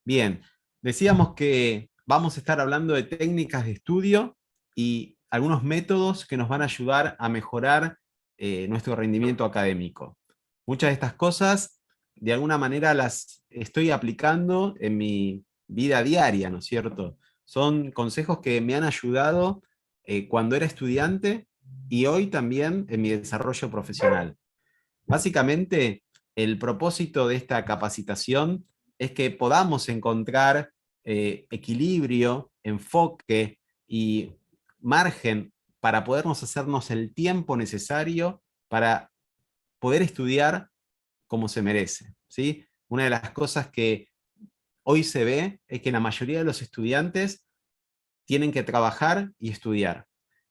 Bien, decíamos que vamos a estar hablando de técnicas de estudio y algunos métodos que nos van a ayudar a mejorar nuestro rendimiento académico. Muchas de estas cosas, de alguna manera, las estoy aplicando en mi vida diaria, ¿no es cierto? Son consejos que me han ayudado cuando era estudiante y hoy también en mi desarrollo profesional. Básicamente, el propósito de esta capacitación es que podamos encontrar equilibrio, enfoque y margen para podernos hacernos el tiempo necesario para poder estudiar como se merece, ¿sí? Una de las cosas que hoy se ve es que la mayoría de los estudiantes tienen que trabajar y estudiar.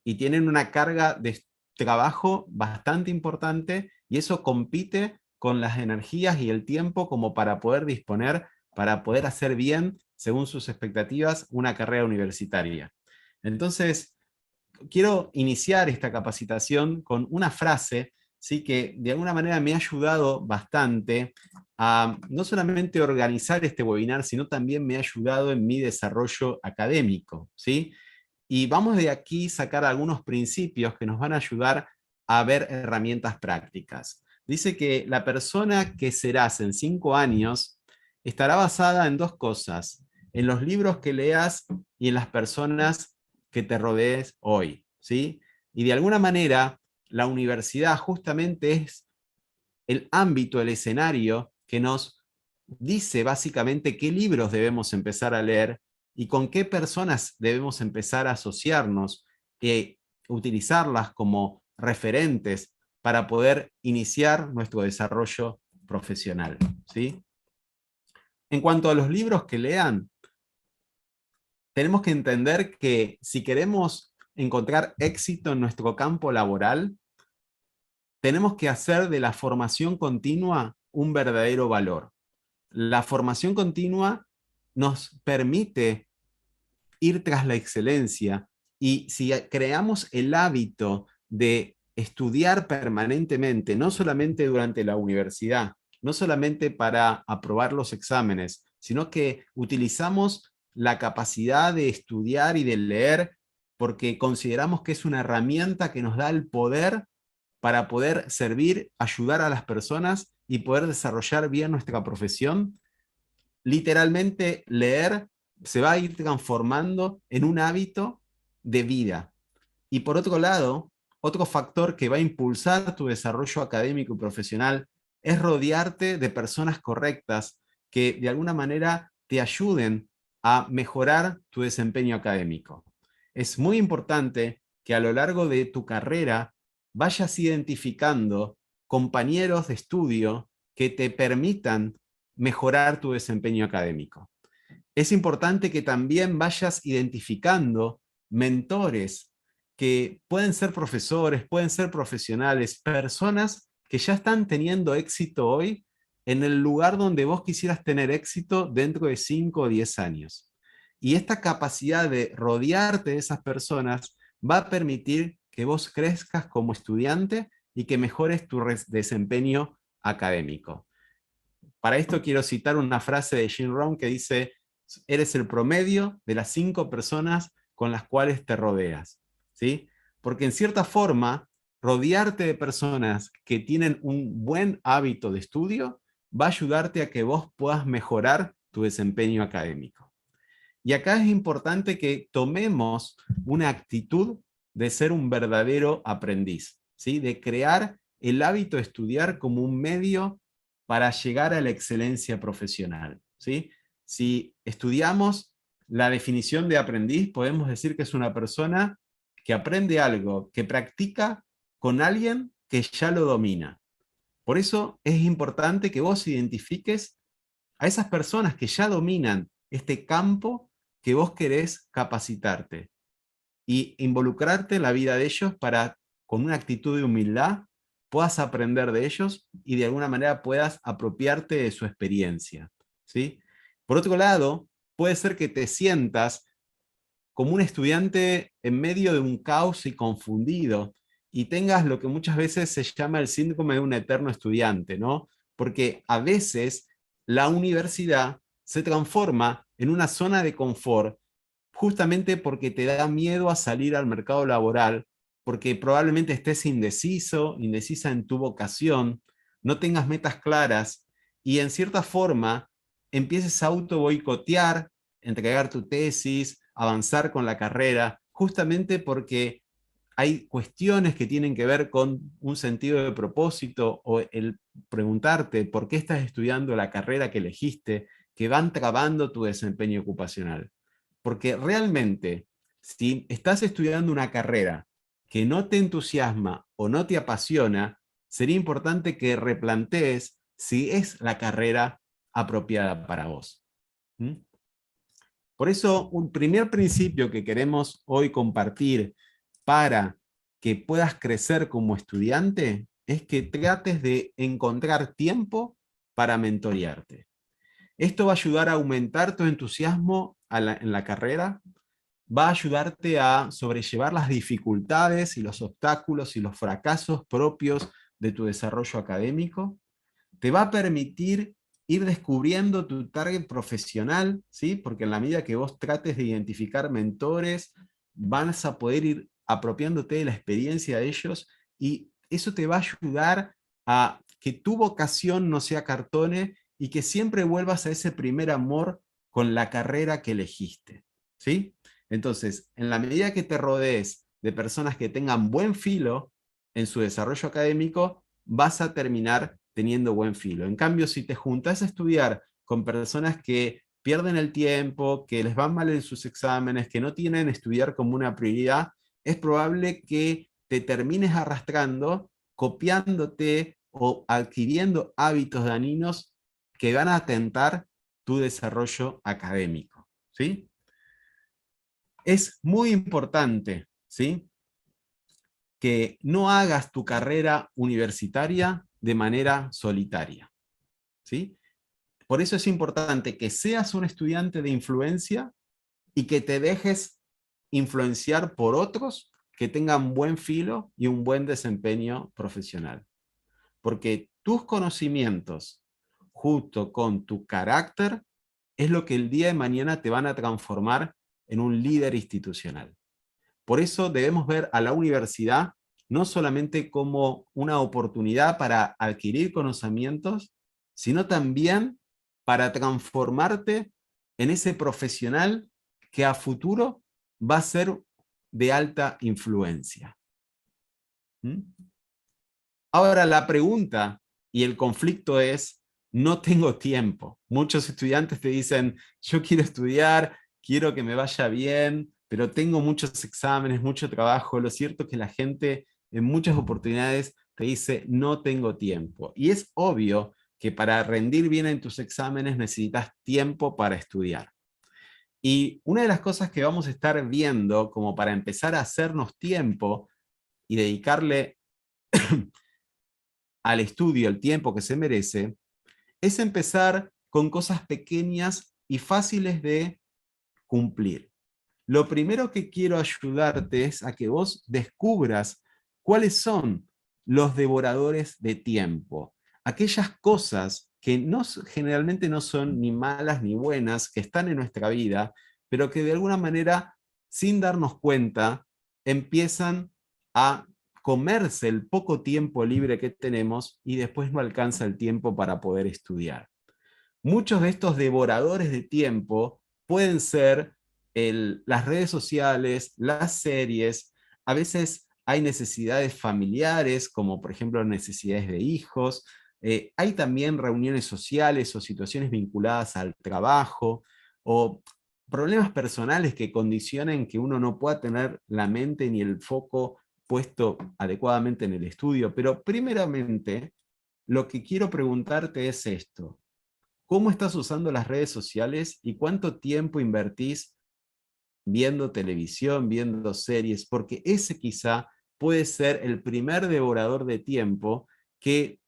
Y tienen una carga de trabajo bastante importante y eso compite con las energías y el tiempo como para poder disponer, para poder hacer bien, según sus expectativas, una carrera universitaria. Entonces, quiero iniciar esta capacitación con una frase, ¿sí? Que de alguna manera me ha ayudado bastante a no solamente organizar este webinar, sino también me ha ayudado en mi desarrollo académico, ¿sí? Y vamos de aquí sacar algunos principios que nos van a ayudar a ver herramientas prácticas. Dice que la persona que serás en 5 años estará basada en dos cosas, en los libros que leas y en las personas que te rodees hoy, ¿sí? Y de alguna manera, la universidad justamente es el ámbito, el escenario que nos dice básicamente qué libros debemos empezar a leer y con qué personas debemos empezar a asociarnos e utilizarlas como referentes para poder iniciar nuestro desarrollo profesional, ¿sí? En cuanto a los libros que lean, tenemos que entender que si queremos encontrar éxito en nuestro campo laboral, tenemos que hacer de la formación continua un verdadero valor. La formación continua nos permite ir tras la excelencia y si creamos el hábito de estudiar permanentemente, no solamente durante la universidad, no solamente para aprobar los exámenes, sino que utilizamos la capacidad de estudiar y de leer porque consideramos que es una herramienta que nos da el poder para poder servir, ayudar a las personas y poder desarrollar bien nuestra profesión. Literalmente leer se va a ir transformando en un hábito de vida. Y por otro lado, otro factor que va a impulsar tu desarrollo académico y profesional es rodearte de personas correctas que de alguna manera te ayuden a mejorar tu desempeño académico. Es muy importante que a lo largo de tu carrera vayas identificando compañeros de estudio que te permitan mejorar tu desempeño académico. Es importante que también vayas identificando mentores que pueden ser profesores, pueden ser profesionales, personas que ya están teniendo éxito hoy en el lugar donde vos quisieras tener éxito dentro de 5 o 10 años. Y esta capacidad de rodearte de esas personas va a permitir que vos crezcas como estudiante y que mejores tu desempeño académico. Para esto quiero citar una frase de Jim Rohn que dice, eres el promedio de las 5 personas con las cuales te rodeas, ¿sí? Porque en cierta forma, rodearte de personas que tienen un buen hábito de estudio va a ayudarte a que vos puedas mejorar tu desempeño académico. Y acá es importante que tomemos una actitud de ser un verdadero aprendiz, ¿sí? De crear el hábito de estudiar como un medio para llegar a la excelencia profesional, ¿sí? Si estudiamos la definición de aprendiz, podemos decir que es una persona que aprende algo, que practica con alguien que ya lo domina. Por eso es importante que vos identifiques a esas personas que ya dominan este campo que vos querés capacitarte y involucrarte en la vida de ellos para, con una actitud de humildad, puedas aprender de ellos y de alguna manera puedas apropiarte de su experiencia, ¿sí? Por otro lado, puede ser que te sientas como un estudiante en medio de un caos y confundido y tengas lo que muchas veces se llama el síndrome de un eterno estudiante, ¿no? Porque a veces la universidad se transforma en una zona de confort justamente porque te da miedo a salir al mercado laboral, porque probablemente estés indeciso, indecisa en tu vocación, no tengas metas claras y en cierta forma empieces a auto boicotear, entregar tu tesis, avanzar con la carrera, justamente porque hay cuestiones que tienen que ver con un sentido de propósito o el preguntarte por qué estás estudiando la carrera que elegiste, que van trabando tu desempeño ocupacional. Porque realmente, si estás estudiando una carrera que no te entusiasma o no te apasiona, sería importante que replantees si es la carrera apropiada para vos. ¿Mm? Por eso, un primer principio que queremos hoy compartir para que puedas crecer como estudiante es que trates de encontrar tiempo para mentorearte. Esto va a ayudar a aumentar tu entusiasmo en la carrera, va a ayudarte a sobrellevar las dificultades y los obstáculos y los fracasos propios de tu desarrollo académico, te va a permitir ir descubriendo tu target profesional, ¿sí? Porque en la medida que vos trates de identificar mentores, vas a poder ir apropiándote de la experiencia de ellos y eso te va a ayudar a que tu vocación no sea cartone y que siempre vuelvas a ese primer amor con la carrera que elegiste, ¿sí? Entonces, en la medida que te rodees de personas que tengan buen filo en su desarrollo académico, vas a terminar teniendo buen filo. En cambio, si te juntas a estudiar con personas que pierden el tiempo, que les van mal en sus exámenes, que no tienen estudiar como una prioridad, es probable que te termines arrastrando, copiándote o adquiriendo hábitos dañinos que van a atentar tu desarrollo académico, ¿sí? Es muy importante, ¿sí?, que no hagas tu carrera universitaria de manera solitaria, ¿sí? Por eso es importante que seas un estudiante de influencia y que te dejes influenciar por otros que tengan buen filo y un buen desempeño profesional. Porque tus conocimientos, junto con tu carácter, es lo que el día de mañana te van a transformar en un líder institucional. Por eso debemos ver a la universidad no solamente como una oportunidad para adquirir conocimientos, sino también para transformarte en ese profesional que a futuro va a ser de alta influencia. ¿Mm? Ahora la pregunta y el conflicto es, no tengo tiempo. Muchos estudiantes te dicen, yo quiero estudiar, quiero que me vaya bien, pero tengo muchos exámenes, mucho trabajo. Lo cierto es que la gente en muchas oportunidades te dice, no tengo tiempo. Y es obvio que para rendir bien en tus exámenes necesitas tiempo para estudiar. Y una de las cosas que vamos a estar viendo como para empezar a hacernos tiempo y dedicarle al estudio el tiempo que se merece, es empezar con cosas pequeñas y fáciles de cumplir. Lo primero que quiero ayudarte es a que vos descubras cuáles son los devoradores de tiempo. Aquellas cosas que no, generalmente no son ni malas ni buenas, que están en nuestra vida, pero que de alguna manera, sin darnos cuenta, empiezan a comerse el poco tiempo libre que tenemos y después no alcanza el tiempo para poder estudiar. Muchos de estos devoradores de tiempo pueden ser las redes sociales, las series, a veces hay necesidades familiares, como por ejemplo necesidades de hijos, hay también reuniones sociales o situaciones vinculadas al trabajo, o problemas personales que condicionen que uno no pueda tener la mente ni el foco puesto adecuadamente en el estudio. Pero primeramente, lo que quiero preguntarte es esto: ¿cómo estás usando las redes sociales y cuánto tiempo invertís viendo televisión, viendo series? Porque ese quizá puede ser el primer devorador de tiempo, que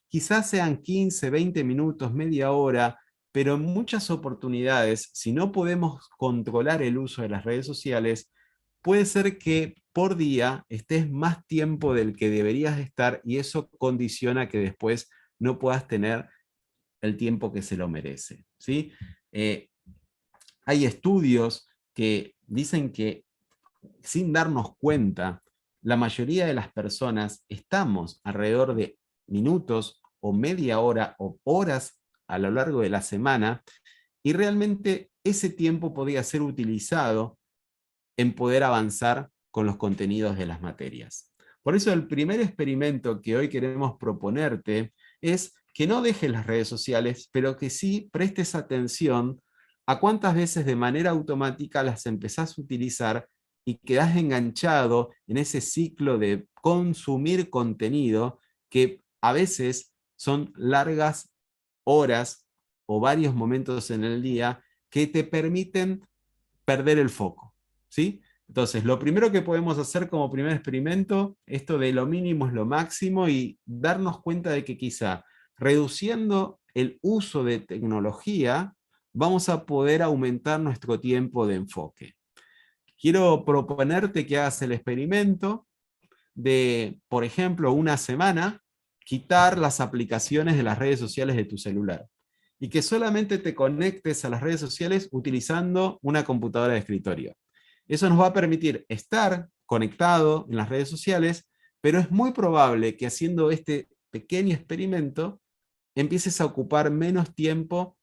quizás sean 15, 20 minutos, media hora, pero en muchas oportunidades, si no podemos controlar el uso de las redes sociales, puede ser que por día estés más tiempo del que deberías estar y eso condiciona que después no puedas tener el tiempo que se lo merece, ¿sí? Hay estudios que dicen que sin darnos cuenta, la mayoría de las personas estamos alrededor de minutos o media hora o horas a lo largo de la semana, y realmente ese tiempo podría ser utilizado en poder avanzar con los contenidos de las materias. Por eso el primer experimento que hoy queremos proponerte es que no dejes las redes sociales, pero que sí prestes atención a cuántas veces de manera automática las empezás a utilizar y quedás enganchado en ese ciclo de consumir contenido que a veces son largas horas o varios momentos en el día que te permiten perder el foco, ¿sí? Entonces, lo primero que podemos hacer como primer experimento, esto de lo mínimo es lo máximo, y darnos cuenta de que quizá reduciendo el uso de tecnología, vamos a poder aumentar nuestro tiempo de enfoque. Quiero proponerte que hagas el experimento de, por ejemplo, una semana, quitar las aplicaciones de las redes sociales de tu celular y que solamente te conectes a las redes sociales utilizando una computadora de escritorio. Eso nos va a permitir estar conectado en las redes sociales, pero es muy probable que haciendo este pequeño experimento empieces a ocupar menos tiempo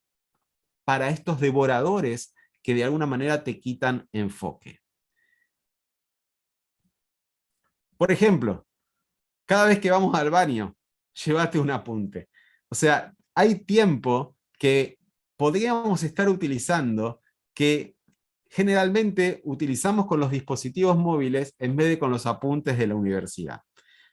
para estos devoradores que de alguna manera te quitan enfoque. Por ejemplo, cada vez que vamos al baño, llévate un apunte. O sea, hay tiempo que podríamos estar utilizando que generalmente utilizamos con los dispositivos móviles en vez de con los apuntes de la universidad.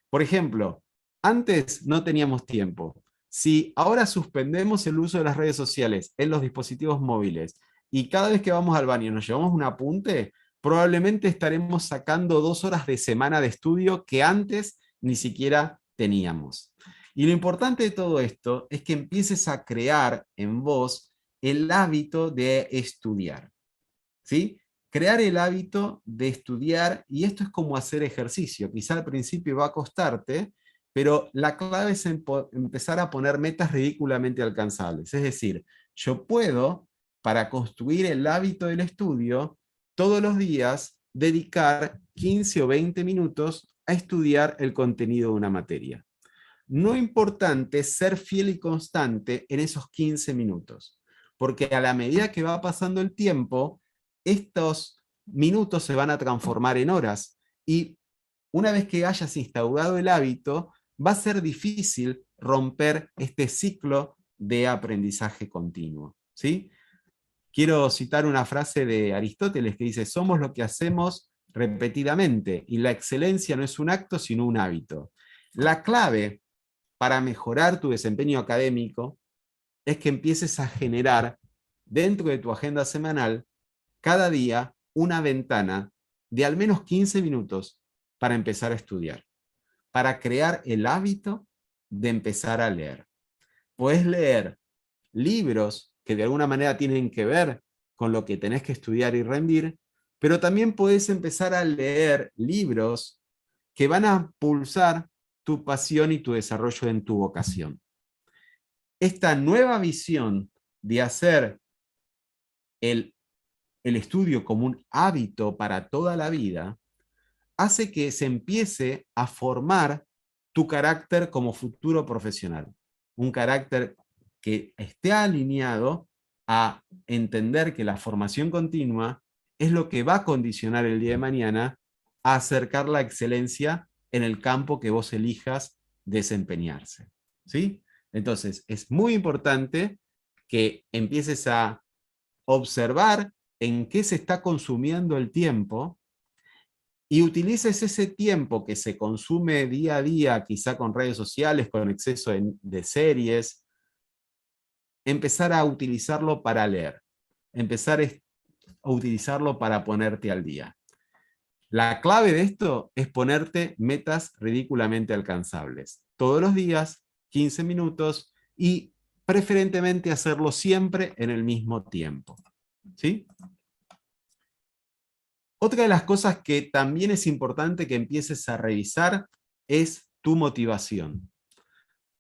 Por ejemplo, antes no teníamos tiempo. Si ahora suspendemos el uso de las redes sociales en los dispositivos móviles y cada vez que vamos al baño nos llevamos un apunte, probablemente estaremos sacando 2 horas de semana de estudio que antes ni siquiera teníamos. Y lo importante de todo esto es que empieces a crear en vos el hábito de estudiar, ¿sí? Crear el hábito de estudiar, y esto es como hacer ejercicio. Quizá al principio va a costarte, pero la clave es empezar a poner metas ridículamente alcanzables. Es decir, yo puedo, para construir el hábito del estudio, todos los días dedicar 15 o 20 minutos a estudiar el contenido de una materia. No importante ser fiel y constante en esos 15 minutos, porque a la medida que va pasando el tiempo, estos minutos se van a transformar en horas, y una vez que hayas instaurado el hábito, va a ser difícil romper este ciclo de aprendizaje continuo, ¿sí? Quiero citar una frase de Aristóteles que dice: somos lo que hacemos repetidamente, y la excelencia no es un acto, sino un hábito. La clave para mejorar tu desempeño académico es que empieces a generar dentro de tu agenda semanal cada día una ventana de al menos 15 minutos para empezar a estudiar, para crear el hábito de empezar a leer. Puedes leer libros que de alguna manera tienen que ver con lo que tenés que estudiar y rendir, pero también puedes empezar a leer libros que van a pulsar tu pasión y tu desarrollo en tu vocación. Esta nueva visión de hacer el estudio como un hábito para toda la vida hace que se empiece a formar tu carácter como futuro profesional. Un carácter que esté alineado a entender que la formación continua es lo que va a condicionar el día de mañana a acercar la excelencia en el campo que vos elijas desempeñarse, ¿sí? Entonces, es muy importante que empieces a observar en qué se está consumiendo el tiempo y utilices ese tiempo que se consume día a día, quizá con redes sociales, con exceso de series, empezar a utilizarlo para leer, empezar a utilizarlo para ponerte al día. La clave de esto es ponerte metas ridículamente alcanzables. Todos los días, 15 minutos, y preferentemente hacerlo siempre en el mismo tiempo, ¿sí? Otra de las cosas que también es importante que empieces a revisar es tu motivación.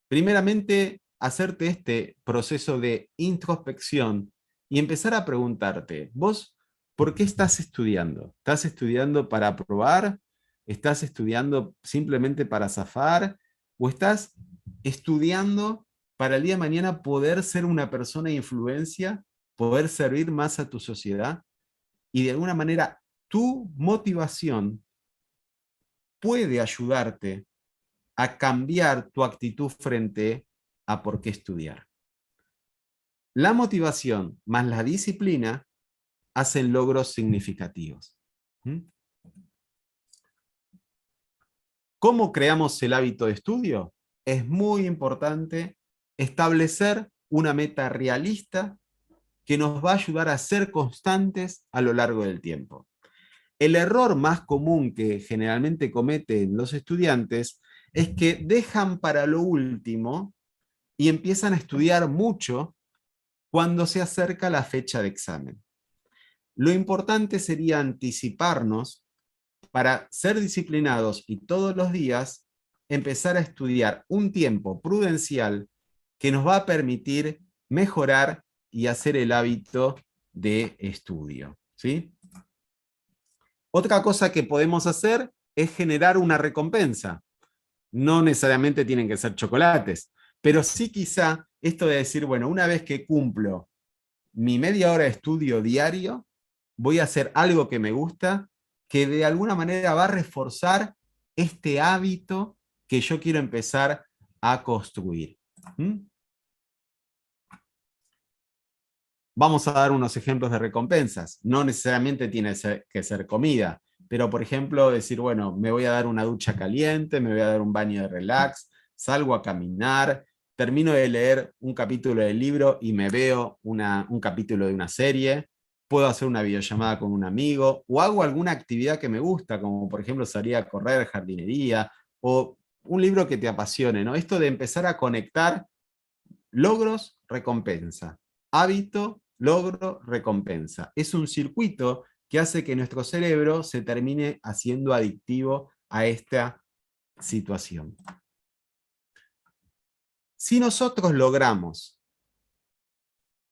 Primeramente, hacerte este proceso de introspección y empezar a preguntarte, vos, ¿por qué estás estudiando? ¿Estás estudiando para aprobar? ¿Estás estudiando simplemente para zafar? ¿O estás estudiando para el día de mañana poder ser una persona de influencia, poder servir más a tu sociedad? Y de alguna manera tu motivación puede ayudarte a cambiar tu actitud frente a por qué estudiar. La motivación más la disciplina hacen logros significativos. ¿Mm? ¿Cómo creamos el hábito de estudio? Es muy importante establecer una meta realista que nos va a ayudar a ser constantes a lo largo del tiempo. El error más común que generalmente cometen los estudiantes es que dejan para lo último y empiezan a estudiar mucho cuando se acerca la fecha de examen. Lo importante sería anticiparnos para ser disciplinados y todos los días empezar a estudiar un tiempo prudencial que nos va a permitir mejorar y hacer el hábito de estudio. ¿Sí? Otra cosa que podemos hacer es generar una recompensa. No necesariamente tienen que ser chocolates, pero sí quizá esto de decir, bueno, una vez que cumplo mi media hora de estudio diario, voy a hacer algo que me gusta, que de alguna manera va a reforzar este hábito que yo quiero empezar a construir. ¿Mm? Vamos a dar unos ejemplos de recompensas. No necesariamente tiene que ser comida, pero por ejemplo decir, bueno, me voy a dar una ducha caliente, me voy a dar un baño de relax, salgo a caminar, termino de leer un capítulo del libro y me veo un capítulo de una serie, puedo hacer una videollamada con un amigo o hago alguna actividad que me gusta, como por ejemplo salir a correr, jardinería o un libro que te apasione, ¿no? Esto de empezar a conectar logros, recompensa, hábito, logro, recompensa. Es un circuito que hace que nuestro cerebro se termine haciendo adictivo a esta situación. Si nosotros logramos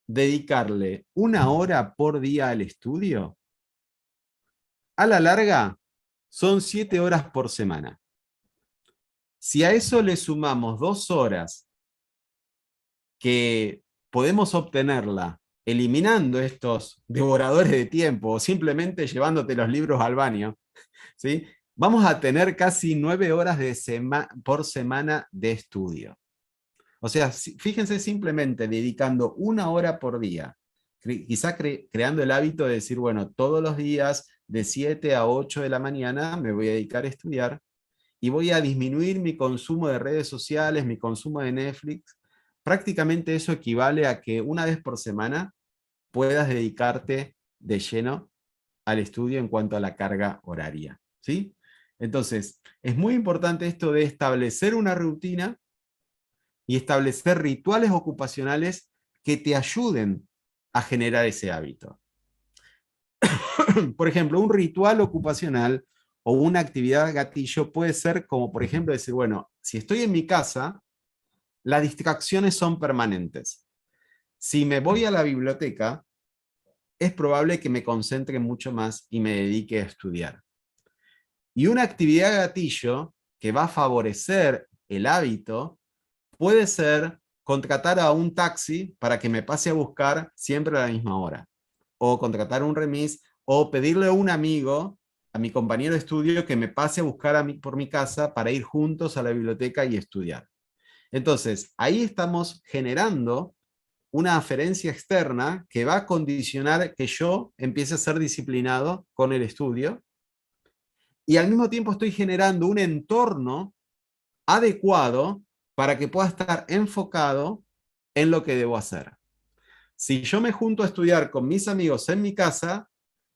dedicarle 1 hora por día al estudio, a la larga son 7 horas por semana. Si a eso le sumamos 2 horas que podemos obtenerla eliminando estos devoradores de tiempo o simplemente llevándote los libros al baño, ¿sí? Vamos a tener casi 9 horas por semana de estudio. O sea, fíjense simplemente dedicando 1 hora por día, quizá creando el hábito de decir, bueno, todos los días de 7 a 8 de la mañana me voy a dedicar a estudiar y voy a disminuir mi consumo de redes sociales, mi consumo de Netflix. Prácticamente eso equivale a que una vez por semana puedas dedicarte de lleno al estudio en cuanto a la carga horaria. ¿Sí? Entonces, es muy importante esto de establecer una rutina y establecer rituales ocupacionales que te ayuden a generar ese hábito. Por ejemplo, un ritual ocupacional o una actividad gatillo puede ser como, por ejemplo, decir, bueno, si estoy en mi casa, las distracciones son permanentes. Si me voy a la biblioteca, es probable que me concentre mucho más y me dedique a estudiar. Y una actividad gatillo que va a favorecer el hábito puede ser contratar a un taxi para que me pase a buscar siempre a la misma hora. O contratar un remis, o pedirle a un amigo, a mi compañero de estudio, que me pase a buscar por mi casa para ir juntos a la biblioteca y estudiar. Entonces, ahí estamos generando una aferencia externa que va a condicionar que yo empiece a ser disciplinado con el estudio y al mismo tiempo estoy generando un entorno adecuado para que pueda estar enfocado en lo que debo hacer. Si yo me junto a estudiar con mis amigos en mi casa,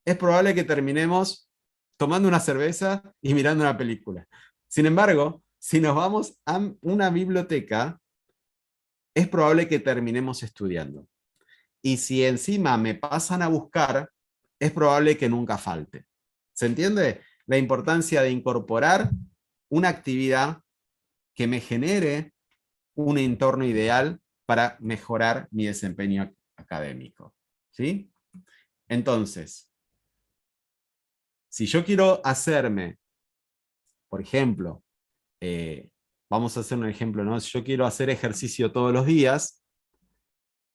es probable que terminemos tomando una cerveza y mirando una película. Sin embargo, si nos vamos a una biblioteca, es probable que terminemos estudiando. Y si encima me pasan a buscar, es probable que nunca falte. ¿Se entiende? La importancia de incorporar una actividad que me genere un entorno ideal para mejorar mi desempeño académico. ¿Sí? Entonces, si yo quiero hacerme, por ejemplo, vamos a hacer un ejemplo, ¿no? Si yo quiero hacer ejercicio todos los días,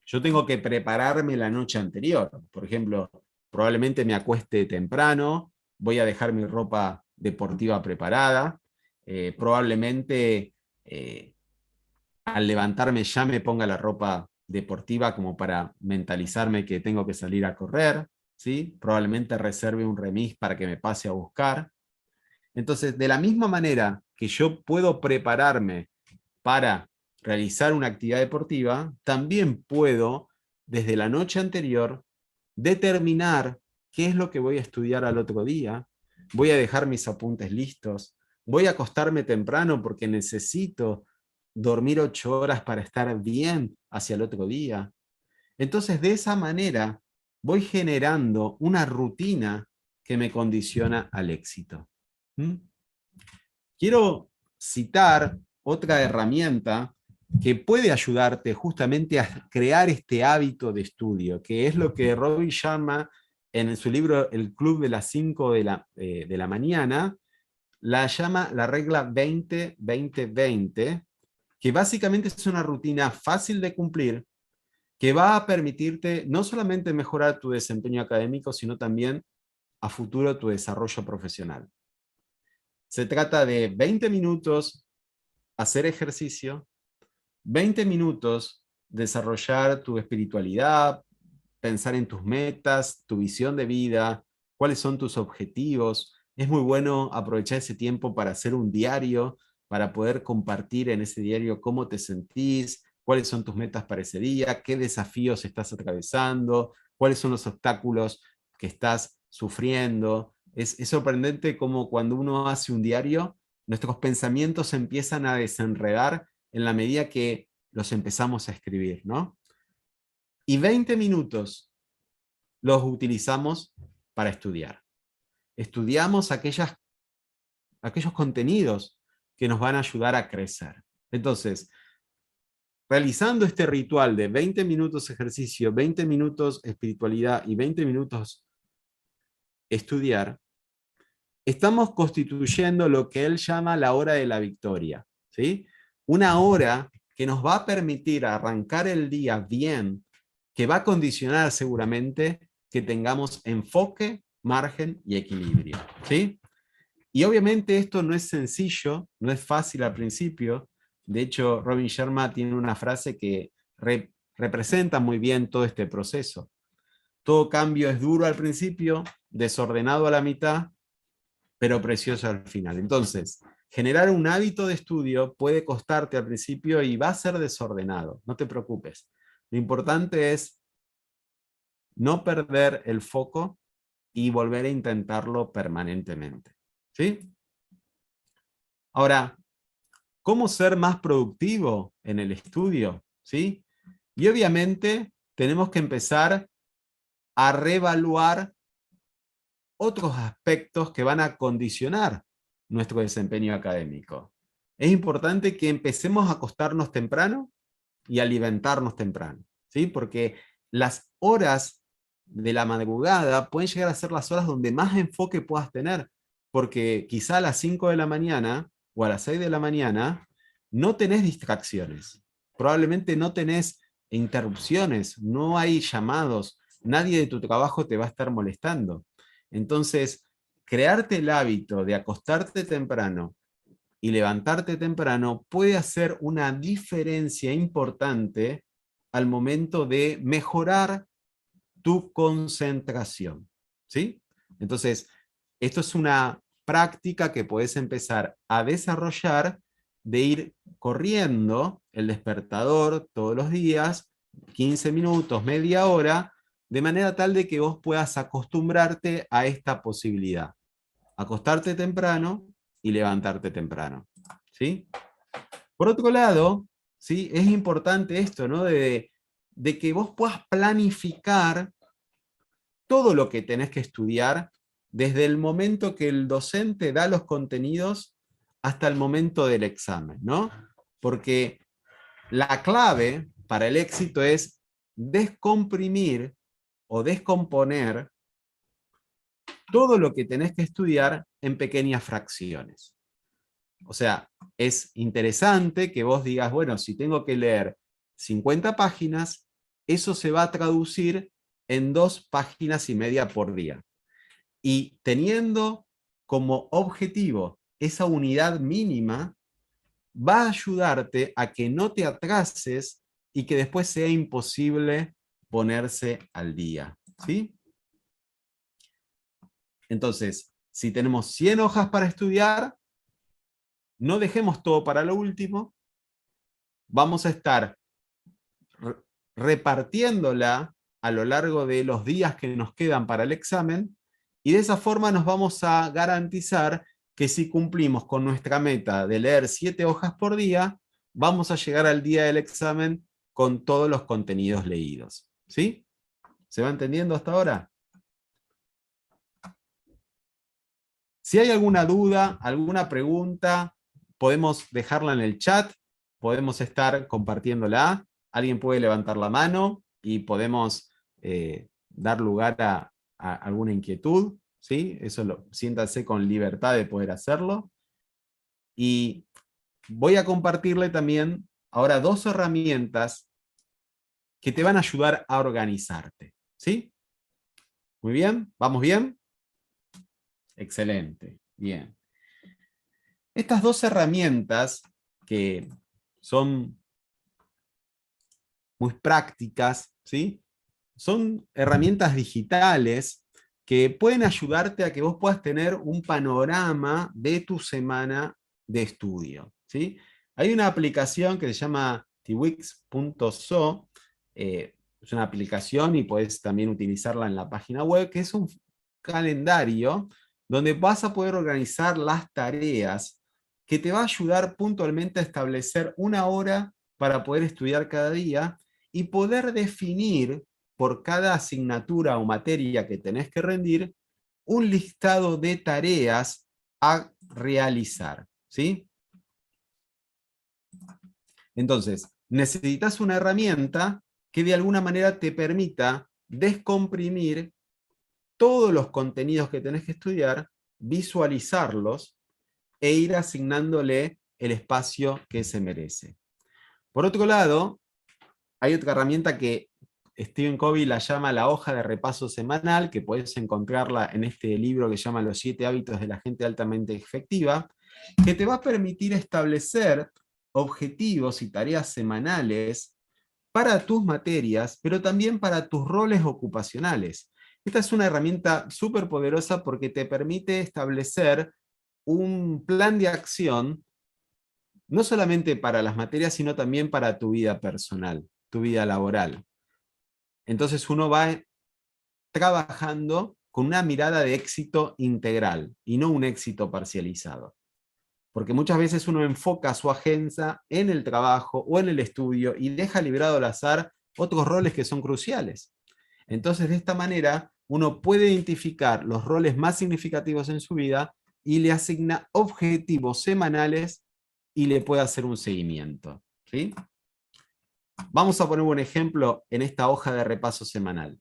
yo tengo que prepararme la noche anterior. Por ejemplo, probablemente me acueste temprano, voy a dejar mi ropa deportiva preparada, probablemente al levantarme ya me ponga la ropa deportiva como para mentalizarme que tengo que salir a correr, ¿sí? Probablemente reserve un remis para que me pase a buscar. Entonces, de la misma manera que yo puedo prepararme para realizar una actividad deportiva, también puedo, desde la noche anterior, determinar qué es lo que voy a estudiar al otro día, voy a dejar mis apuntes listos, voy a acostarme temprano porque necesito dormir 8 horas para estar bien hacia el otro día. Entonces, de esa manera, voy generando una rutina que me condiciona al éxito. ¿Mm? Quiero citar otra herramienta que puede ayudarte justamente a crear este hábito de estudio, que es lo que Robin Sharma en su libro El Club de las 5 de la mañana la llama la regla 20-20-20, que básicamente es una rutina fácil de cumplir que va a permitirte no solamente mejorar tu desempeño académico, sino también a futuro tu desarrollo profesional. Se trata de 20 minutos hacer ejercicio, 20 minutos desarrollar tu espiritualidad, pensar en tus metas, tu visión de vida, cuáles son tus objetivos. Es muy bueno aprovechar ese tiempo para hacer un diario, para poder compartir en ese diario cómo te sentís, cuáles son tus metas para ese día, qué desafíos estás atravesando, cuáles son los obstáculos que estás sufriendo. Es sorprendente cómo cuando uno hace un diario, nuestros pensamientos se empiezan a desenredar en la medida que los empezamos a escribir, ¿no? Y 20 minutos los utilizamos para estudiar. Estudiamos aquellos contenidos que nos van a ayudar a crecer. Entonces, realizando este ritual de 20 minutos ejercicio, 20 minutos espiritualidad y 20 minutos estudiar, estamos constituyendo lo que él llama la hora de la victoria, ¿sí? Una hora que nos va a permitir arrancar el día bien, que va a condicionar seguramente que tengamos enfoque, margen y equilibrio, ¿sí? Y obviamente esto no es sencillo, no es fácil al principio. De hecho, Robin Sharma tiene una frase que representa muy bien todo este proceso. Todo cambio es duro al principio, desordenado a la mitad, pero precioso al final. Entonces, generar un hábito de estudio puede costarte al principio y va a ser desordenado, no te preocupes. Lo importante es no perder el foco y volver a intentarlo permanentemente. ¿Sí? Ahora, ¿cómo ser más productivo en el estudio? ¿Sí? Y obviamente tenemos que empezar a reevaluar otros aspectos que van a condicionar nuestro desempeño académico. Es importante que empecemos a acostarnos temprano y alimentarnos temprano, ¿sí? Porque las horas de la madrugada pueden llegar a ser las horas donde más enfoque puedas tener, porque quizá a las 5 de la mañana o a las 6 de la mañana no tenés distracciones, probablemente no tenés interrupciones, no hay llamados, nadie de tu trabajo te va a estar molestando. Entonces, crearte el hábito de acostarte temprano y levantarte temprano puede hacer una diferencia importante al momento de mejorar tu concentración, ¿sí? Entonces, esto es una práctica que puedes empezar a desarrollar de ir corriendo el despertador todos los días, 15 minutos, media hora, de manera tal de que vos puedas acostumbrarte a esta posibilidad. Acostarte temprano y levantarte temprano, ¿sí? Por otro lado, ¿sí? Es importante esto, ¿no? De que vos puedas planificar todo lo que tenés que estudiar desde el momento que el docente da los contenidos hasta el momento del examen, ¿no? Porque la clave para el éxito es descomprimir o descomponer todo lo que tenés que estudiar en pequeñas fracciones. O sea, es interesante que vos digas, bueno, si tengo que leer 50 páginas, eso se va a traducir en 2,5 páginas por día. Y teniendo como objetivo esa unidad mínima, va a ayudarte a que no te atrases y que después sea imposible ponerse al día. ¿Sí? Entonces, si tenemos 100 hojas para estudiar, no dejemos todo para lo último. Vamos a estar repartiéndola a lo largo de los días que nos quedan para el examen, y de esa forma nos vamos a garantizar que si cumplimos con nuestra meta de leer 7 hojas por día, vamos a llegar al día del examen con todos los contenidos leídos. ¿Sí? ¿Se va entendiendo hasta ahora? Si hay alguna duda, alguna pregunta, podemos dejarla en el chat, podemos estar compartiéndola, alguien puede levantar la mano y podemos dar lugar a alguna inquietud, ¿sí? Eso siéntanse con libertad de poder hacerlo. Y voy a compartirle también ahora 2 herramientas que te van a ayudar a organizarte, ¿sí? Muy bien, ¿vamos bien? Excelente, bien. Estas 2 herramientas que son muy prácticas, ¿sí? Son herramientas digitales que pueden ayudarte a que vos puedas tener un panorama de tu semana de estudio, ¿sí? Hay una aplicación que se llama twix.so, es una aplicación y puedes también utilizarla en la página web, que es un calendario donde vas a poder organizar las tareas que te va a ayudar puntualmente a establecer una hora para poder estudiar cada día y poder definir por cada asignatura o materia que tenés que rendir un listado de tareas a realizar, ¿sí? Entonces, necesitas una herramienta que de alguna manera te permita descomprimir todos los contenidos que tenés que estudiar, visualizarlos e ir asignándole el espacio que se merece. Por otro lado, hay otra herramienta que Stephen Covey la llama la hoja de repaso semanal, que puedes encontrarla en este libro que se llama Los 7 hábitos de la gente altamente efectiva, que te va a permitir establecer objetivos y tareas semanales para tus materias, pero también para tus roles ocupacionales. Esta es una herramienta súper poderosa porque te permite establecer un plan de acción, no solamente para las materias, sino también para tu vida personal, tu vida laboral. Entonces uno va trabajando con una mirada de éxito integral y no un éxito parcializado. Porque muchas veces uno enfoca su agenda en el trabajo o en el estudio y deja librado al azar otros roles que son cruciales. Entonces, de esta manera, uno puede identificar los roles más significativos en su vida y le asigna objetivos semanales y le puede hacer un seguimiento. ¿Sí? Vamos a poner un ejemplo en esta hoja de repaso semanal.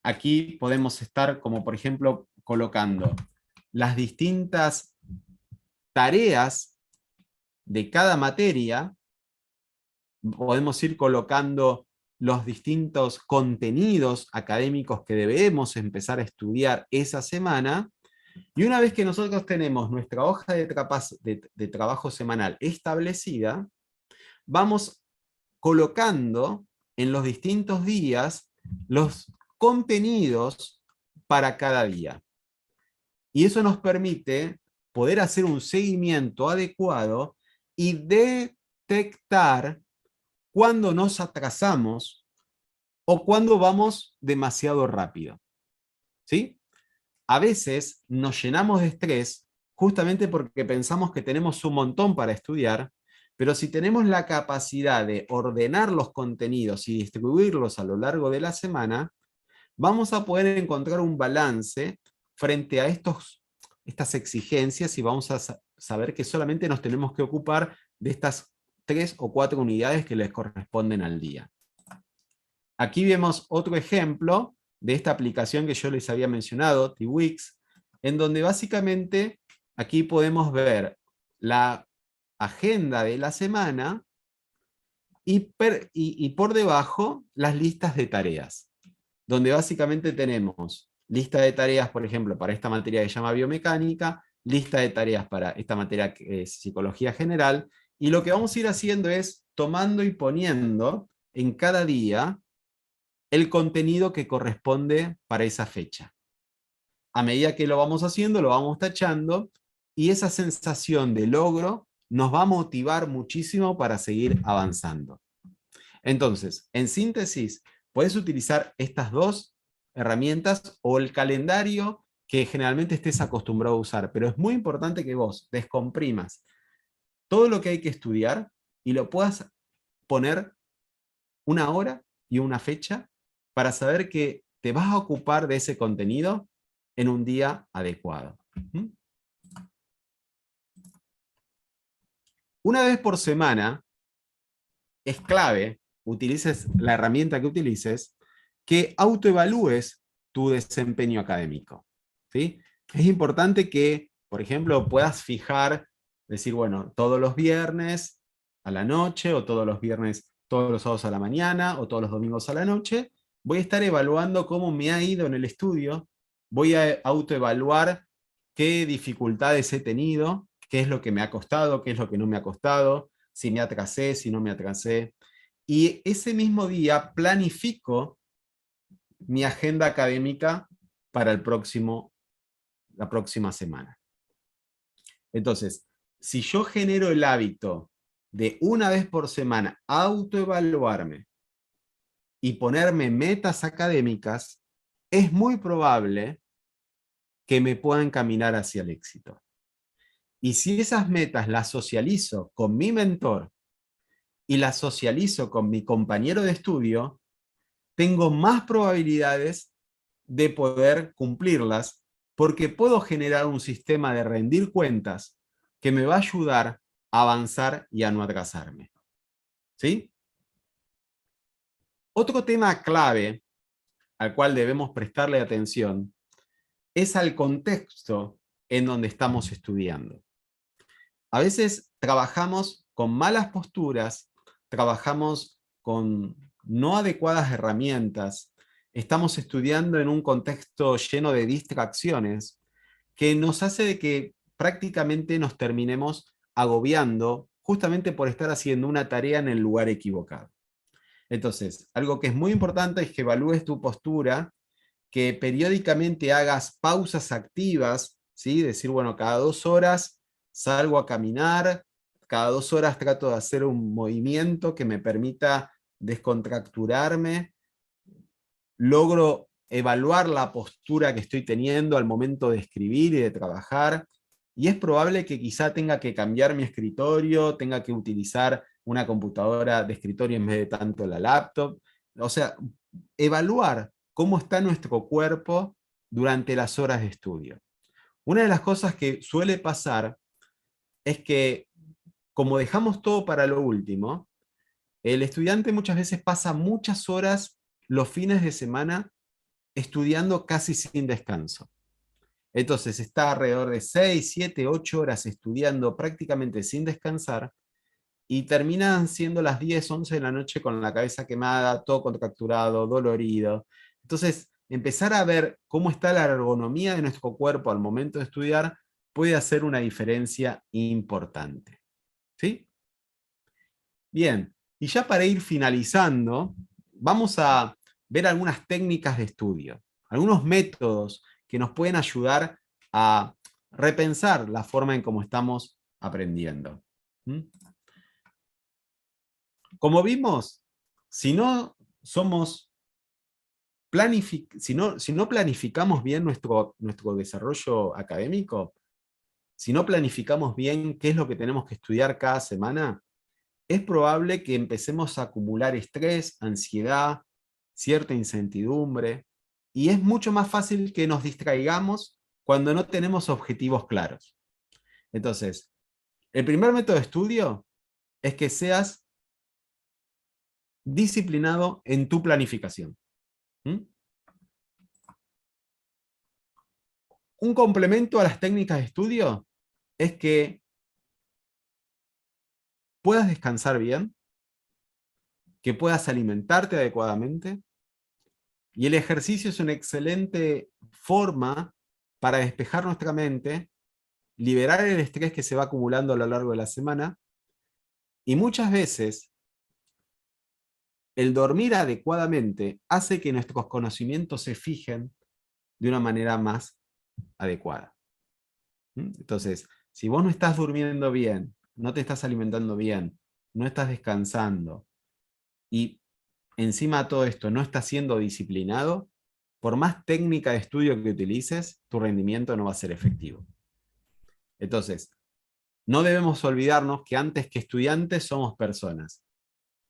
Aquí podemos estar, como por ejemplo, colocando las distintas tareas de cada materia, podemos ir colocando los distintos contenidos académicos que debemos empezar a estudiar esa semana, y una vez que nosotros tenemos nuestra hoja de trabajo semanal establecida, vamos colocando en los distintos días los contenidos para cada día. Y eso nos permite poder hacer un seguimiento adecuado y detectar cuando nos atrasamos o cuando vamos demasiado rápido. ¿Sí? A veces nos llenamos de estrés justamente porque pensamos que tenemos un montón para estudiar, pero si tenemos la capacidad de ordenar los contenidos y distribuirlos a lo largo de la semana, vamos a poder encontrar un balance frente a estas exigencias y vamos a saber que solamente nos tenemos que ocupar de estas 3 o 4 unidades que les corresponden al día. Aquí vemos otro ejemplo de esta aplicación que yo les había mencionado, Twix, en donde básicamente aquí podemos ver la agenda de la semana y por debajo las listas de tareas, donde básicamente tenemos lista de tareas, por ejemplo, para esta materia que se llama biomecánica, lista de tareas para esta materia que es psicología general, y lo que vamos a ir haciendo es tomando y poniendo en cada día el contenido que corresponde para esa fecha. A medida que lo vamos haciendo, lo vamos tachando, y esa sensación de logro nos va a motivar muchísimo para seguir avanzando. Entonces, en síntesis, puedes utilizar estas dos herramientas o el calendario que generalmente estés acostumbrado a usar, pero es muy importante que vos descomprimas todo lo que hay que estudiar y lo puedas poner una hora y una fecha para saber que te vas a ocupar de ese contenido en un día adecuado. Una vez por semana es clave, utilices la herramienta que utilices, que autoevalúes tu desempeño académico. ¿Sí? Es importante que, por ejemplo, puedas fijar, decir, bueno, todos los viernes a la noche, o todos los viernes, todos los sábados a la mañana, o todos los domingos a la noche, voy a estar evaluando cómo me ha ido en el estudio, voy a autoevaluar qué dificultades he tenido, qué es lo que me ha costado, qué es lo que no me ha costado, si me atrasé, si no me atrasé. Y ese mismo día planifico mi agenda académica para la próxima semana. Entonces, si yo genero el hábito de una vez por semana autoevaluarme y ponerme metas académicas, es muy probable que me pueda encaminar hacia el éxito. Y si esas metas las socializo con mi mentor y las socializo con mi compañero de estudio, tengo más probabilidades de poder cumplirlas, porque puedo generar un sistema de rendir cuentas que me va a ayudar a avanzar y a no atrasarme. ¿Sí? Otro tema clave al cual debemos prestarle atención es al contexto en donde estamos estudiando. A veces trabajamos con malas posturas, trabajamos con no adecuadas herramientas, estamos estudiando en un contexto lleno de distracciones que nos hace de que prácticamente nos terminemos agobiando justamente por estar haciendo una tarea en el lugar equivocado. Entonces, algo que es muy importante es que evalúes tu postura, que periódicamente hagas pausas activas, ¿sí? Decir, bueno, cada 2 horas salgo a caminar, cada 2 horas trato de hacer un movimiento que me permita descontracturarme, logro evaluar la postura que estoy teniendo al momento de escribir y de trabajar, y es probable que quizá tenga que cambiar mi escritorio, tenga que utilizar una computadora de escritorio en vez de tanto la laptop. O sea, evaluar cómo está nuestro cuerpo durante las horas de estudio. Una de las cosas que suele pasar es que, como dejamos todo para lo último, el estudiante muchas veces pasa muchas horas los fines de semana estudiando casi sin descanso. Entonces está alrededor de 6, 7, 8 horas estudiando prácticamente sin descansar, y terminan siendo las 10, 11 de la noche con la cabeza quemada, todo contracturado, dolorido. Entonces, empezar a ver cómo está la ergonomía de nuestro cuerpo al momento de estudiar puede hacer una diferencia importante. ¿Sí? Bien, y ya para ir finalizando, vamos a ver algunas técnicas de estudio, algunos métodos que nos pueden ayudar a repensar la forma en cómo estamos aprendiendo. ¿Mm? Como vimos, si no somos si no planificamos bien nuestro desarrollo académico, si no planificamos bien qué es lo que tenemos que estudiar cada semana, es probable que empecemos a acumular estrés, ansiedad, cierta incertidumbre, y es mucho más fácil que nos distraigamos cuando no tenemos objetivos claros. Entonces, el primer método de estudio es que seas disciplinado en tu planificación. ¿Mm? Un complemento a las técnicas de estudio es que puedas descansar bien, que puedas alimentarte adecuadamente, y el ejercicio es una excelente forma para despejar nuestra mente, liberar el estrés que se va acumulando a lo largo de la semana, y muchas veces el dormir adecuadamente hace que nuestros conocimientos se fijen de una manera más adecuada. Entonces, si vos no estás durmiendo bien, no te estás alimentando bien, no estás descansando, y encima de todo esto no estás siendo disciplinado, por más técnica de estudio que utilices, tu rendimiento no va a ser efectivo. Entonces, no debemos olvidarnos que antes que estudiantes somos personas.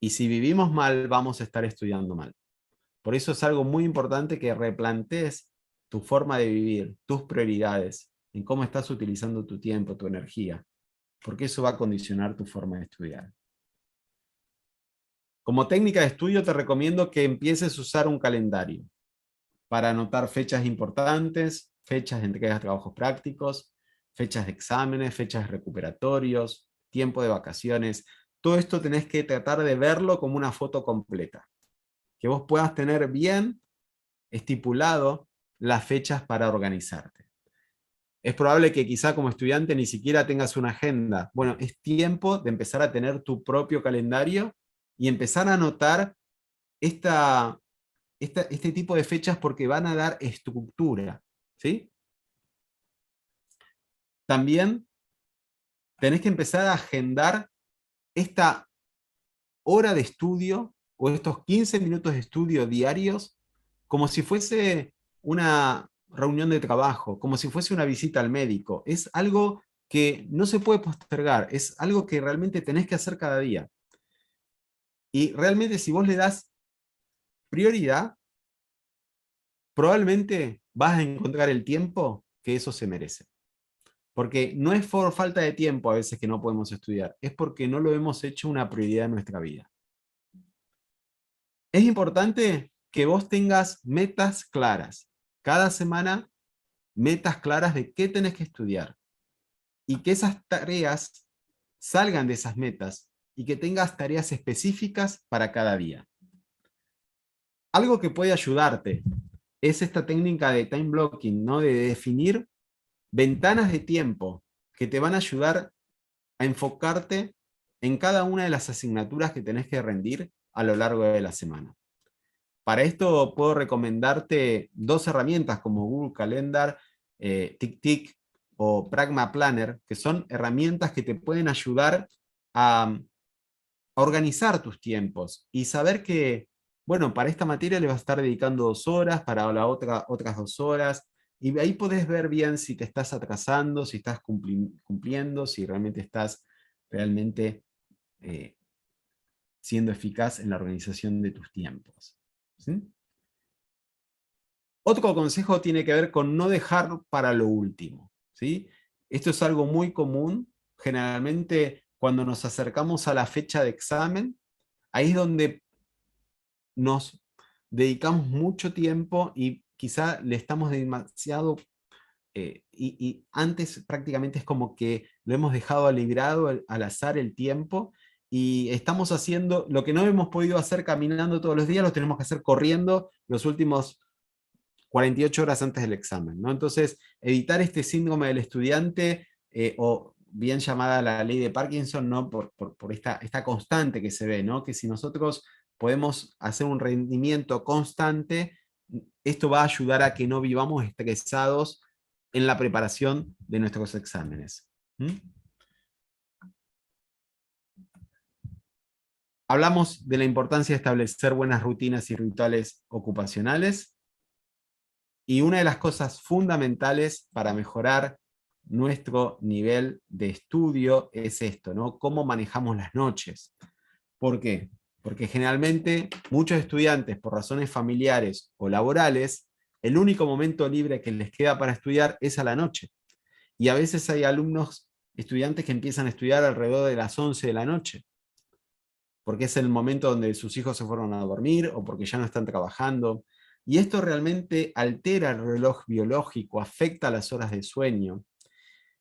Y si vivimos mal, vamos a estar estudiando mal. Por eso es algo muy importante que replantees tu forma de vivir, tus prioridades, en cómo estás utilizando tu tiempo, tu energía, porque eso va a condicionar tu forma de estudiar. Como técnica de estudio te recomiendo que empieces a usar un calendario para anotar fechas importantes, fechas de entrega de trabajos prácticos, fechas de exámenes, fechas de recuperatorios, tiempo de vacaciones. Todo esto tenés que tratar de verlo como una foto completa, que vos puedas tener bien estipulado las fechas para organizarte. Es probable que quizá como estudiante ni siquiera tengas una agenda. Bueno, es tiempo de empezar a tener tu propio calendario y empezar a anotar este tipo de fechas porque van a dar estructura, ¿sí? También tenés que empezar a agendar esta hora de estudio o estos 15 minutos de estudio diarios como si fuese una reunión de trabajo, como si fuese una visita al médico. Es algo que no se puede postergar, es algo que realmente tenés que hacer cada día. Y realmente si vos le das prioridad, probablemente vas a encontrar el tiempo que eso se merece. Porque no es por falta de tiempo a veces que no podemos estudiar, es porque no lo hemos hecho una prioridad en nuestra vida. Es importante que vos tengas metas claras. Cada semana, metas claras de qué tenés que estudiar. Y que esas tareas salgan de esas metas y que tengas tareas específicas para cada día. Algo que puede ayudarte es esta técnica de time blocking, ¿no? De definir ventanas de tiempo que te van a ayudar a enfocarte en cada una de las asignaturas que tenés que rendir a lo largo de la semana. Para esto puedo recomendarte dos herramientas como Google Calendar, TickTick o Pragma Planner, que son herramientas que te pueden ayudar a organizar tus tiempos y saber que, bueno, para esta materia le vas a estar dedicando 2 horas, para la otra otras 2 horas, y ahí podés ver bien si te estás atrasando, si estás cumpliendo, si realmente estás realmente eh, siendo eficaz en la organización de tus tiempos. ¿Sí? Otro consejo tiene que ver con no dejar para lo último, ¿sí? Esto es algo muy común. Generalmente, cuando nos acercamos a la fecha de examen, ahí es donde nos dedicamos mucho tiempo y quizá le estamos demasiado, y antes prácticamente es como que lo hemos dejado librado al azar el tiempo y estamos haciendo lo que no hemos podido hacer caminando todos los días, lo tenemos que hacer corriendo los últimos 48 horas antes del examen, ¿no? Entonces, evitar este síndrome del estudiante, o bien llamada la ley de Parkinson, ¿no? Por esta constante que se ve, ¿no? Que si nosotros podemos hacer un rendimiento constante, esto va a ayudar a que no vivamos estresados en la preparación de nuestros exámenes. ¿Mm? Hablamos de la importancia de establecer buenas rutinas y rituales ocupacionales. Y una de las cosas fundamentales para mejorar nuestro nivel de estudio es esto, ¿no? Cómo manejamos las noches. ¿Por qué? Porque generalmente muchos estudiantes, por razones familiares o laborales, el único momento libre que les queda para estudiar es a la noche. Y a veces hay alumnos, estudiantes que empiezan a estudiar alrededor de las 11 de la noche. porque es el momento donde sus hijos se fueron a dormir o porque ya no están trabajando. Y esto realmente altera el reloj biológico, afecta las horas de sueño.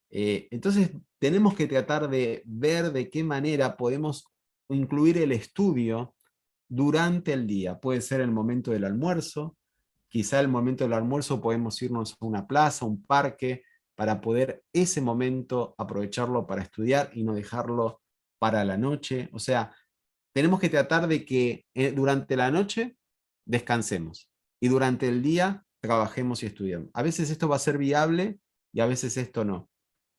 Entonces tenemos que tratar de ver de qué manera podemos incluir el estudio durante el día. Puede ser el momento del almuerzo, quizá el momento del almuerzo podemos irnos a una plaza, un parque, para poder ese momento aprovecharlo para estudiar y no dejarlo para la noche. O sea, tenemos que tratar de que durante la noche descansemos y durante el día trabajemos y estudiemos. A veces esto va a ser viable y a veces esto no.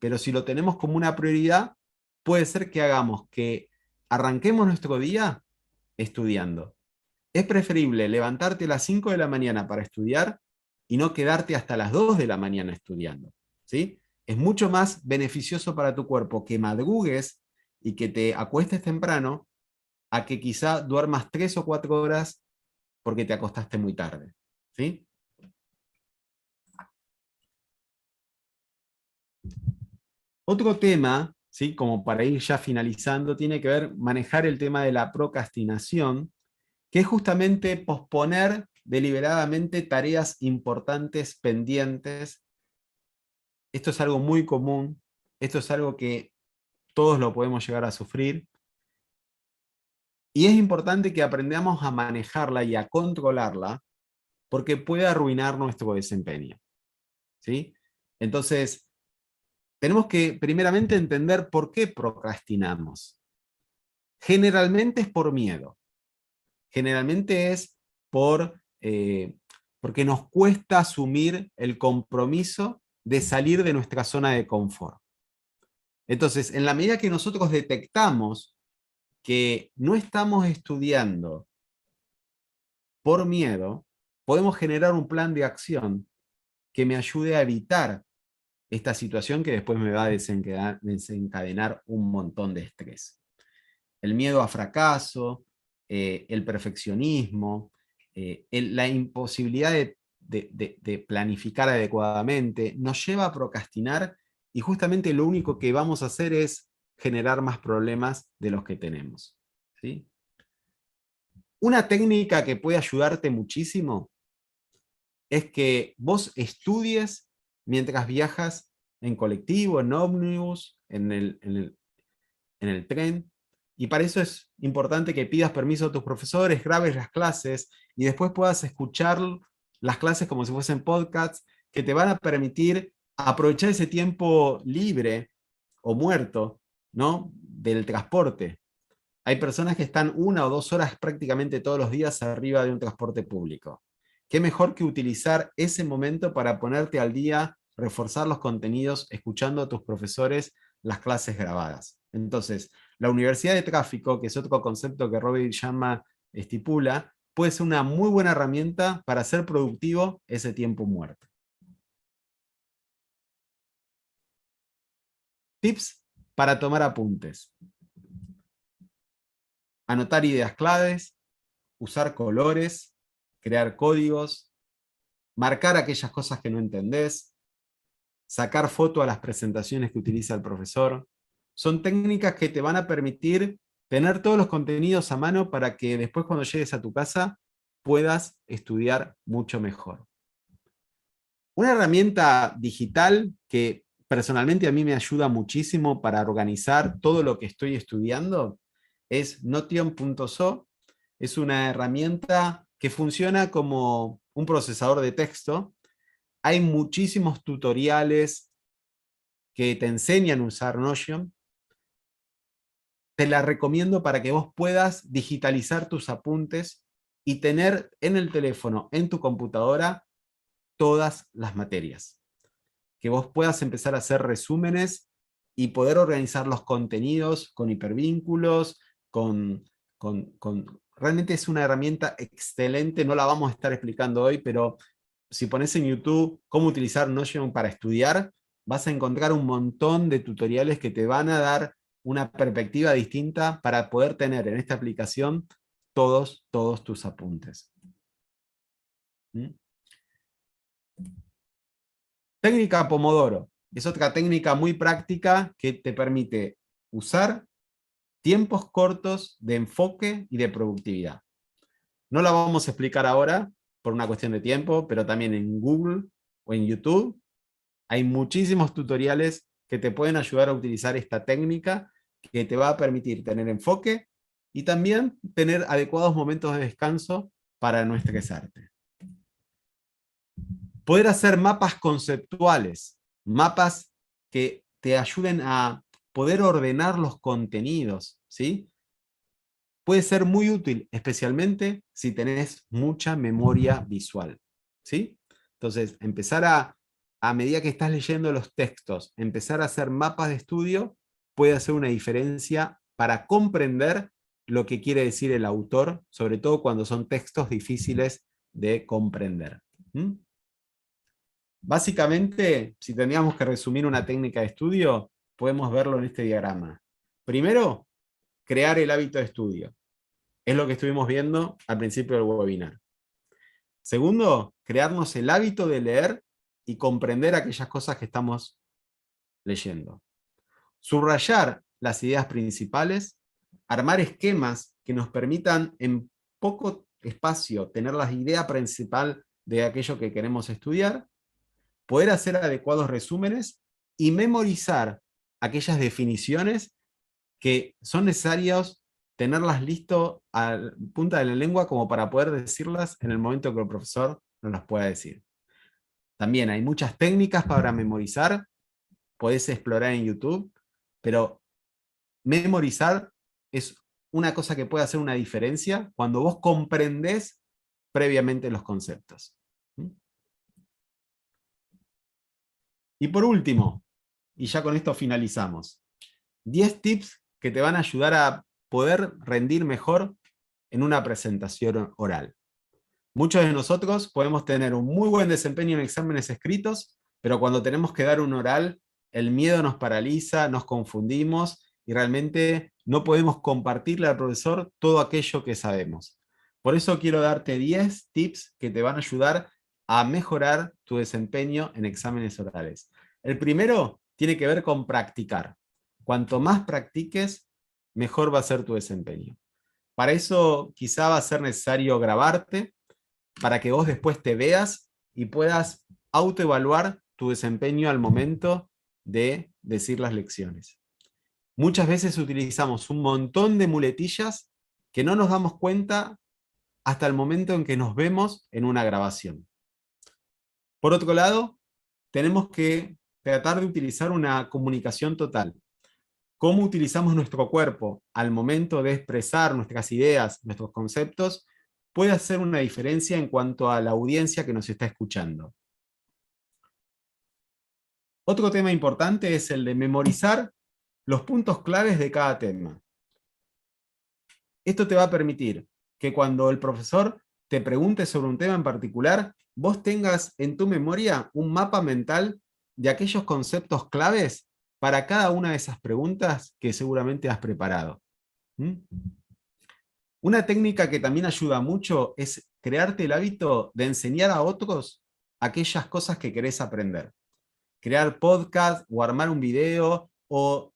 Pero si lo tenemos como una prioridad, puede ser que hagamos que arranquemos nuestro día estudiando. Es preferible levantarte a las 5 de la mañana para estudiar y no quedarte hasta las 2 de la mañana estudiando. ¿Sí? Es mucho más beneficioso para tu cuerpo que madrugues y que te acuestes temprano a que quizá duermas 3 o 4 horas porque te acostaste muy tarde. ¿Sí? Otro tema, ¿sí? Como para ir ya finalizando, tiene que ver manejar el tema de la procrastinación, que es justamente posponer deliberadamente tareas importantes pendientes. Esto es algo muy común, esto es algo que todos lo podemos llegar a sufrir, y es importante que aprendamos a manejarla y a controlarla, porque puede arruinar nuestro desempeño. ¿Sí? Entonces, tenemos que primeramente entender por qué procrastinamos. Generalmente es por miedo, generalmente es porque nos cuesta asumir el compromiso de salir de nuestra zona de confort. Entonces, en la medida que nosotros detectamos que no estamos estudiando por miedo, podemos generar un plan de acción que me ayude a evitar esta situación que después me va a desencadenar un montón de estrés. El miedo a fracaso, el perfeccionismo, la imposibilidad de planificar adecuadamente, nos lleva a procrastinar y justamente lo único que vamos a hacer es generar más problemas de los que tenemos. ¿Sí? Una técnica que puede ayudarte muchísimo es que vos estudies mientras viajas en colectivo, en ómnibus, en el tren, y para eso es importante que pidas permiso a tus profesores, grabes las clases y después puedas escuchar las clases como si fuesen podcasts que te van a permitir aprovechar ese tiempo libre o muerto, ¿no? Del transporte. Hay personas que están 1 o 2 horas prácticamente todos los días arriba de un transporte público. ¿Qué mejor que utilizar ese momento para ponerte al día, reforzar los contenidos, escuchando a tus profesores las clases grabadas? Entonces, la universidad de tráfico, que es otro concepto que Robert Sharma estipula, puede ser una muy buena herramienta para hacer productivo ese tiempo muerto. Tips para tomar apuntes. Anotar ideas claves, usar colores, crear códigos, marcar aquellas cosas que no entendés, sacar foto a las presentaciones que utiliza el profesor. Son técnicas que te van a permitir tener todos los contenidos a mano para que después cuando llegues a tu casa puedas estudiar mucho mejor. Una herramienta digital que personalmente a mí me ayuda muchísimo para organizar todo lo que estoy estudiando es Notion.so. Es una herramienta que funciona como un procesador de texto. Hay muchísimos tutoriales que te enseñan a usar Notion. Te la recomiendo para que vos puedas digitalizar tus apuntes y tener en el teléfono, en tu computadora, todas las materias. Que vos puedas empezar a hacer resúmenes y poder organizar los contenidos con hipervínculos, realmente es una herramienta excelente, no la vamos a estar explicando hoy, pero si pones en YouTube cómo utilizar Notion para estudiar, vas a encontrar un montón de tutoriales que te van a dar una perspectiva distinta para poder tener en esta aplicación todos tus apuntes. ¿Mm? Técnica Pomodoro. Es otra técnica muy práctica que te permite usar tiempos cortos de enfoque y de productividad. No la vamos a explicar ahora por una cuestión de tiempo, pero también en Google o en YouTube hay muchísimos tutoriales que te pueden ayudar a utilizar esta técnica que te va a permitir tener enfoque y también tener adecuados momentos de descanso para no estresarte. Poder hacer mapas conceptuales, mapas que te ayuden a poder ordenar los contenidos, ¿sí? Puede ser muy útil, especialmente si tenés mucha memoria visual, ¿sí? Entonces, a medida que estás leyendo los textos, empezar a hacer mapas de estudio puede hacer una diferencia para comprender lo que quiere decir el autor, sobre todo cuando son textos difíciles de comprender. ¿Mm? Básicamente, si teníamos que resumir una técnica de estudio, podemos verlo en este diagrama. Primero, crear el hábito de estudio. Es lo que estuvimos viendo al principio del webinar. Segundo, crearnos el hábito de leer y comprender aquellas cosas que estamos leyendo. Subrayar las ideas principales, armar esquemas que nos permitan en poco espacio tener la idea principal de aquello que queremos estudiar, poder hacer adecuados resúmenes y memorizar aquellas definiciones que son necesarios tenerlas listo a punta de la lengua como para poder decirlas en el momento que el profesor nos las pueda decir. También hay muchas técnicas para memorizar, podés explorar en YouTube, pero memorizar es una cosa que puede hacer una diferencia cuando vos comprendés previamente los conceptos. Y por último, y ya con esto finalizamos, 10 tips que te van a ayudar a poder rendir mejor en una presentación oral. Muchos de nosotros podemos tener un muy buen desempeño en exámenes escritos, pero cuando tenemos que dar un oral, el miedo nos paraliza, nos confundimos y realmente no podemos compartirle al profesor todo aquello que sabemos. Por eso quiero darte 10 tips que te van a ayudar a mejorar tu desempeño en exámenes orales. El primero tiene que ver con practicar. Cuanto más practiques, mejor va a ser tu desempeño. Para eso quizá va a ser necesario grabarte, para que vos después te veas y puedas autoevaluar tu desempeño al momento de decir las lecciones. Muchas veces utilizamos un montón de muletillas que no nos damos cuenta hasta el momento en que nos vemos en una grabación. Por otro lado, tenemos que tratar de utilizar una comunicación total. Cómo utilizamos nuestro cuerpo al momento de expresar nuestras ideas, nuestros conceptos, puede hacer una diferencia en cuanto a la audiencia que nos está escuchando. Otro tema importante es el de memorizar los puntos claves de cada tema. Esto te va a permitir que cuando el profesor te pregunte sobre un tema en particular, vos tengas en tu memoria un mapa mental de aquellos conceptos claves para cada una de esas preguntas que seguramente has preparado. ¿Mm? Una técnica que también ayuda mucho es crearte el hábito de enseñar a otros aquellas cosas que querés aprender. Crear podcast o armar un video o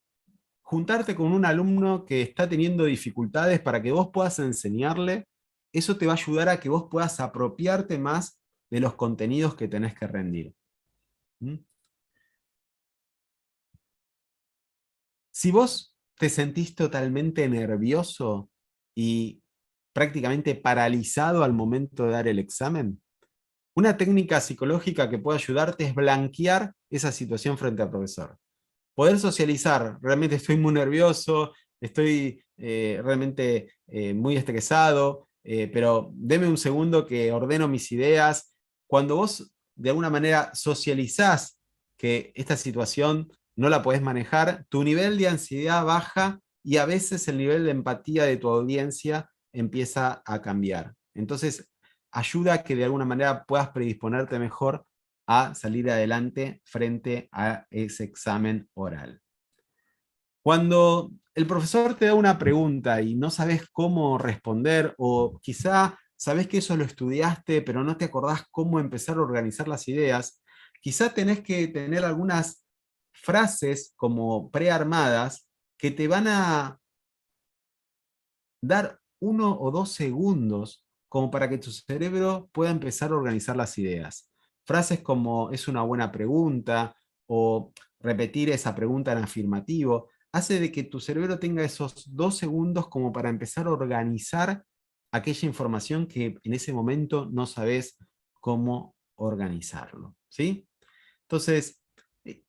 juntarte con un alumno que está teniendo dificultades para que vos puedas enseñarle. Eso te va a ayudar a que vos puedas apropiarte más de los contenidos que tenés que rendir. ¿Mm? Si vos te sentís totalmente nervioso y prácticamente paralizado al momento de dar el examen, una técnica psicológica que puede ayudarte es blanquear esa situación frente al profesor. Poder socializar, realmente estoy muy nervioso, estoy realmente muy estresado, pero deme un segundo que ordeno mis ideas. Cuando vos de alguna manera socializás que esta situación no la podés manejar, tu nivel de ansiedad baja y a veces el nivel de empatía de tu audiencia empieza a cambiar. Entonces, ayuda a que de alguna manera puedas predisponerte mejor a salir adelante frente a ese examen oral. Cuando el profesor te da una pregunta y no sabes cómo responder, o quizá sabes que eso lo estudiaste, pero no te acordás cómo empezar a organizar las ideas, quizá tenés que tener algunas frases como prearmadas que te van a dar 1 o 2 segundos como para que tu cerebro pueda empezar a organizar las ideas. Frases como es una buena pregunta o repetir esa pregunta en afirmativo hace de que tu cerebro tenga esos 2 segundos como para empezar a organizar aquella información que en ese momento no sabes cómo organizarlo. ¿Sí? Entonces, eh,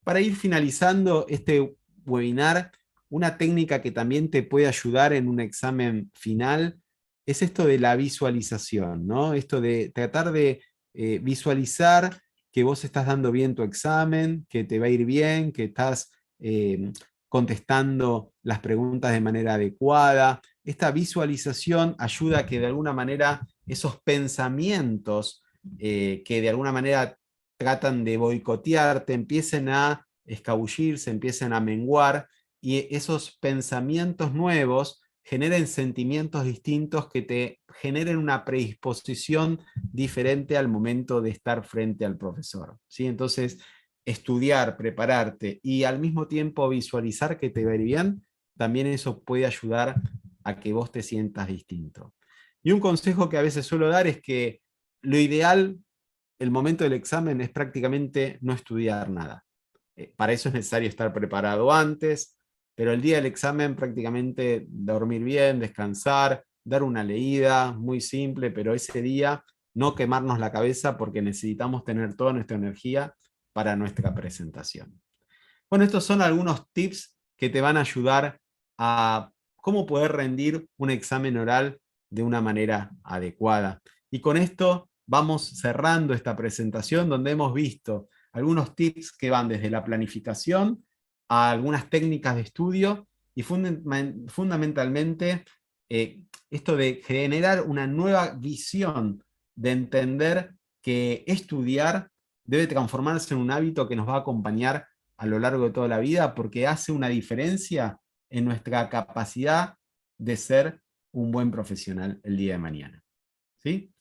para ir finalizando este webinar, una técnica que también te puede ayudar en un examen final es esto de la visualización, ¿no? Esto de tratar de visualizar que vos estás dando bien tu examen, que te va a ir bien, que estás contestando las preguntas de manera adecuada. Esta visualización ayuda a que de alguna manera esos pensamientos que de alguna manera tratan de boicotearte, empiecen a escabullirse, empiecen a menguar, y esos pensamientos nuevos generen sentimientos distintos que te generen una predisposición diferente al momento de estar frente al profesor. ¿Sí? Entonces, estudiar, prepararte y al mismo tiempo visualizar que te va a ir bien, también eso puede ayudar a que vos te sientas distinto. Y un consejo que a veces suelo dar es que lo ideal, el momento del examen, es prácticamente no estudiar nada. Para eso es necesario estar preparado antes, pero el día del examen prácticamente dormir bien, descansar, dar una leída, muy simple, pero ese día no quemarnos la cabeza porque necesitamos tener toda nuestra energía para nuestra presentación. Bueno, estos son algunos tips que te van a ayudar a cómo poder rendir un examen oral de una manera adecuada. Y con esto vamos cerrando esta presentación donde hemos visto algunos tips que van desde la planificación a algunas técnicas de estudio y fundamentalmente esto de generar una nueva visión, de entender que estudiar debe transformarse en un hábito que nos va a acompañar a lo largo de toda la vida porque hace una diferencia en nuestra capacidad de ser un buen profesional el día de mañana. ¿Sí?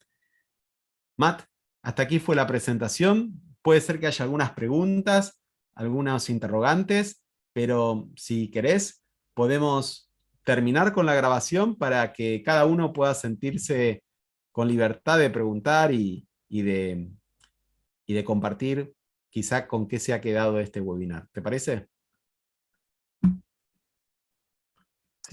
Matt, hasta aquí fue la presentación. Puede ser que haya algunas preguntas, algunos interrogantes, pero si querés, podemos terminar con la grabación para que cada uno pueda sentirse con libertad de preguntar y de compartir quizá con qué se ha quedado este webinar. ¿Te parece?